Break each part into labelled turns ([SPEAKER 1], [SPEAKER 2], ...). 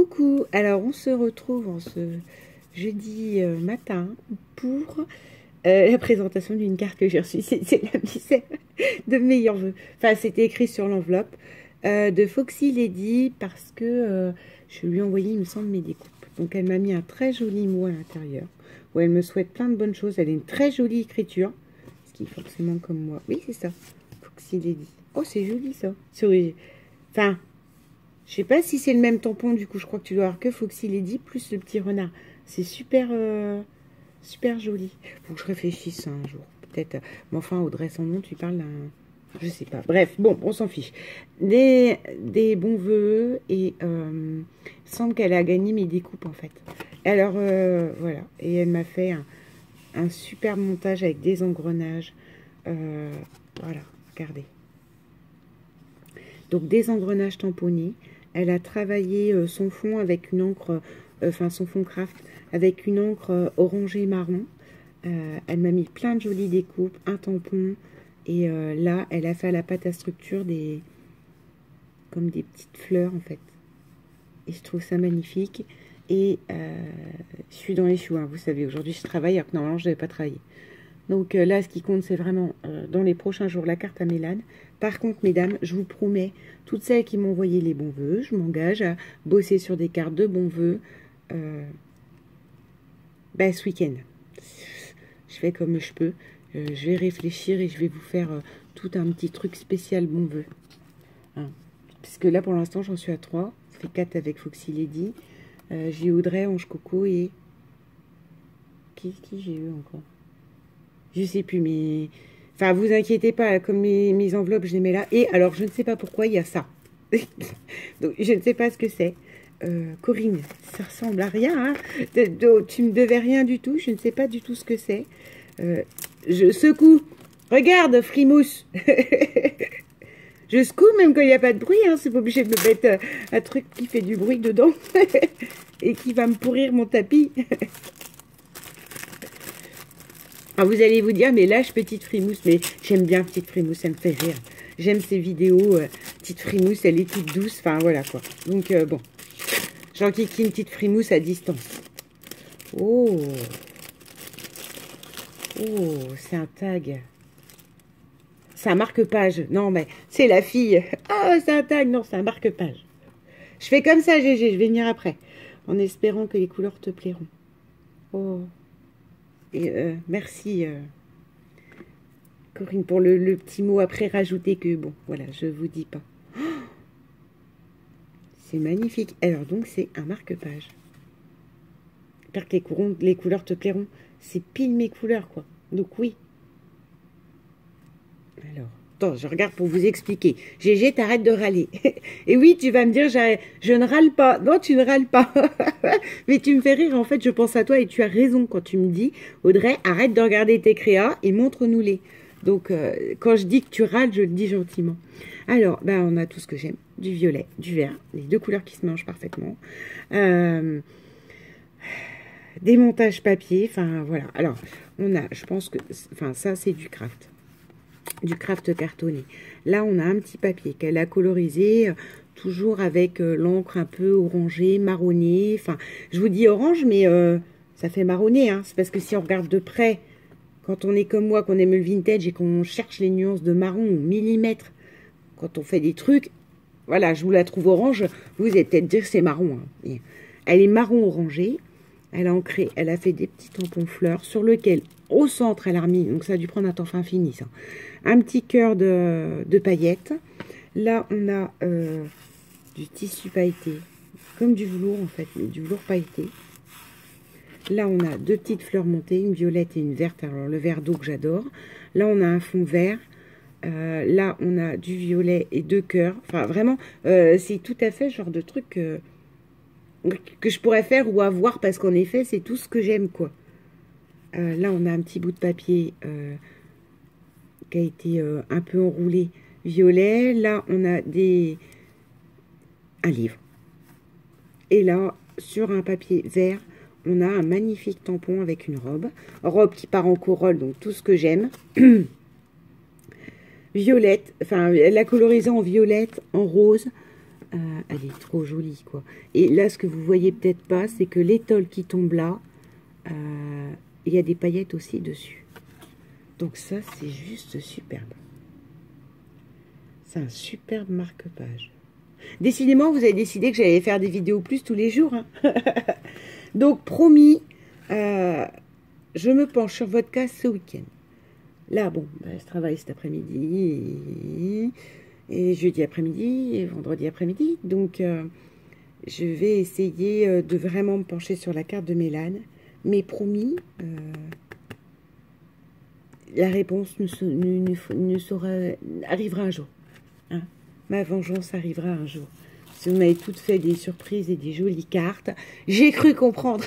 [SPEAKER 1] Coucou, alors on se retrouve en ce jeudi matin pour la présentation d'une carte que j'ai reçue. C'est la misère de meilleurs vœux. Enfin, c'était écrit sur l'enveloppe de Foxy Lady parce que je lui ai envoyé, il me semble, mes découpes. Donc elle m'a mis un très joli mot à l'intérieur où elle me souhaite plein de bonnes choses. Elle a une très jolie écriture, ce qui est forcément comme moi. Oui, c'est ça, Foxy Lady. Oh, c'est joli ça. Enfin... Je sais pas si c'est le même tampon, du coup, je crois que tu dois avoir que Foxy Lady plus le petit renard. C'est super, super joli. Faut que je réfléchisse un jour, peut-être. Mais enfin, Audrey, son nom, tu parles d'un... Je sais pas. Bref, bon, on s'en fiche. Des bons vœux et il semble qu'elle a gagné mes découpes, en fait. Alors, voilà. Et elle m'a fait un super montage avec des engrenages. Voilà, regardez. Donc, des engrenages tamponnés. Elle a travaillé son fond avec une encre, enfin son fond craft, avec une encre orangée marron. Elle m'a mis plein de jolies découpes, un tampon. Et là, elle a fait à la pâte à structure comme des petites fleurs en fait. Et je trouve ça magnifique. Et je suis dans les choux, hein, vous savez, aujourd'hui je travaille alors que normalement je ne devais pas travailler. Donc là, ce qui compte, c'est vraiment dans les prochains jours la carte à Mélane. Par contre, mesdames, je vous promets, toutes celles qui m'ont envoyé les bons vœux, je m'engage à bosser sur des cartes de bons vœux ce week-end. Je fais comme je peux. Je vais réfléchir et je vais vous faire tout un petit truc spécial bons vœux. Hein. Puisque là, pour l'instant, j'en suis à 3. Ça fait 4 avec Foxy Lady. J'ai Audrey, Ange Coco et... Qui j'ai eu encore? Je sais plus, mais... Enfin, vous inquiétez pas, comme mes enveloppes, je les mets là. Et alors, je ne sais pas pourquoi, il y a ça. Donc, je ne sais pas ce que c'est. Corinne, ça ressemble à rien. Hein, tu ne devais rien du tout. Je ne sais pas du tout ce que c'est. Je secoue. Regarde, Frimousse. Je secoue même quand il n'y a pas de bruit. Hein, c'est pas obligé de me mettre un truc qui fait du bruit dedans. Et qui va me pourrir mon tapis. Alors vous allez vous dire, mais lâche petite Frimousse. Mais j'aime bien petite Frimousse, ça me fait rire. J'aime ces vidéos. Petite Frimousse, elle est toute douce. Enfin voilà quoi. Donc bon. J'enquiquine petite Frimousse à distance. Oh. Oh, c'est un tag. C'est un marque-page. Non mais c'est la fille. Ah, oh, c'est un tag. Non, c'est un marque-page. Je fais comme ça, Gégé. Je vais venir après. En espérant que les couleurs te plairont. Oh. Et merci Corinne pour le petit mot après rajouter que bon voilà je vous dis pas. Oh, c'est magnifique. Alors donc c'est un marque-page. J'espère que les couleurs te plairont. C'est pile mes couleurs quoi. Donc oui. Alors attends, je regarde pour vous expliquer. Gégé, t'arrêtes de râler. Et oui, tu vas me dire, je ne râle pas. Non, tu ne râles pas. Mais tu me fais rire, en fait, je pense à toi et tu as raison quand tu me dis, Audrey, arrête de regarder tes créas et montre-nous-les. Donc, quand je dis que tu râles, je le dis gentiment. Alors, on a tout ce que j'aime. Du violet, du vert, les deux couleurs qui se mangent parfaitement. Des montages papier, enfin, voilà. Alors, on a, je pense que, enfin, ça, c'est du craft. Du craft cartonné. Là, on a un petit papier qu'elle a colorisé, toujours avec l'encre un peu orangée, marronnée. Enfin, je vous dis orange, mais ça fait marronné. Hein. C'est parce que si on regarde de près, quand on est comme moi, qu'on aime le vintage et qu'on cherche les nuances de marron au millimètre, quand on fait des trucs, voilà, je vous la trouve orange, vous allez peut-être dire c'est marron. Hein. Elle est marron orangée. Elle a ancré, elle a fait des petits tampons fleurs sur lequel, au centre, elle a remis, donc ça a dû prendre un temps infini, ça, un petit cœur de paillettes. Là, on a du tissu pailleté, comme du velours en fait, mais du velours pailleté. Là, on a deux petites fleurs montées, une violette et une verte, alors le vert d'eau que j'adore. Là, on a un fond vert. Là, on a du violet et deux cœurs. Enfin, vraiment, c'est tout à fait le genre de truc... que je pourrais faire ou avoir parce qu'en effet c'est tout ce que j'aime quoi. Là on a un petit bout de papier qui a été un peu enroulé violet. Là on a un livre et là sur un papier vert on a un magnifique tampon avec une robe qui part en corolle, donc tout ce que j'aime. Violette, enfin elle l'a colorisé en violette, en rose, elle est trop jolie, quoi. Et là, ce que vous voyez peut-être pas, c'est que l'étole qui tombe là, il y a des paillettes aussi dessus. Donc ça, c'est juste superbe. C'est un superbe marque-page. Décidément, vous avez décidé que j'allais faire des vidéos plus tous les jours. Hein. Donc, promis, je me penche sur votre cas ce week-end. Là, bon, je travaille cet après-midi, et jeudi après-midi, et vendredi après-midi. Donc, je vais essayer de vraiment me pencher sur la carte de Mélane. Mais promis, la réponse arrivera un jour. Hein. Ma vengeance arrivera un jour. Si vous m'avez toutes fait des surprises et des jolies cartes, j'ai cru comprendre.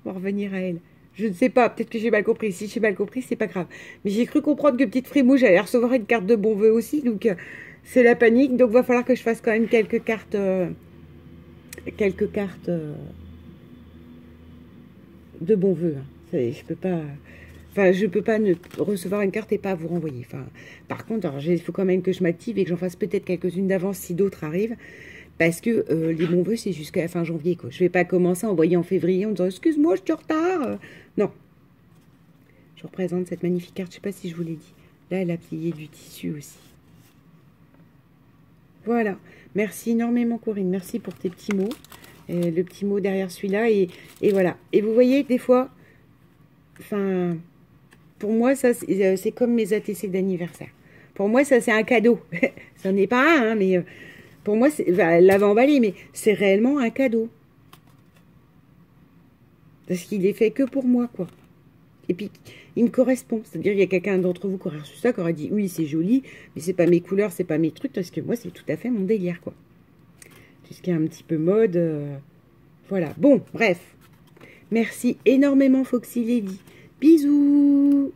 [SPEAKER 1] On va revenir à elle. Je ne sais pas, peut-être que j'ai mal compris. Si j'ai mal compris, c'est pas grave. Mais j'ai cru comprendre que Petite Frimouche allait recevoir une carte de bon vœu aussi. Donc, c'est la panique. Donc, il va falloir que je fasse quand même quelques cartes. De bon vœu. Hein. Je peux pas... Enfin, je peux pas ne recevoir une carte et pas vous renvoyer. Enfin, par contre, il faut quand même que je m'active et que j'en fasse peut-être quelques-unes d'avance si d'autres arrivent. Parce que les bons vœux, c'est jusqu'à la fin janvier, quoi. Je vais pas commencer à envoyer en février en disant « Excuse-moi, je suis en retard !» Non. Je représente cette magnifique carte. Je sais pas si je vous l'ai dit. Là, elle a plié du tissu aussi. Voilà. Merci énormément, Corinne. Merci pour tes petits mots. Le petit mot derrière celui-là. Et voilà. Et vous voyez, des fois... Enfin... Pour moi, ça, c'est comme mes ATC d'anniversaire. Pour moi, ça, c'est un cadeau. Ça n'est pas un, hein, mais pour moi, elle l'avait emballé, mais c'est réellement un cadeau. Parce qu'il est fait que pour moi, quoi. Et puis, il me correspond. C'est-à-dire, il y a quelqu'un d'entre vous qui aurait reçu ça, qui aurait dit, oui, c'est joli, mais c'est pas mes couleurs, c'est pas mes trucs, parce que moi, c'est tout à fait mon délire, quoi. Tout ce qui est un petit peu mode, voilà. Bon, bref. Merci énormément, Foxy Lady. Bisous!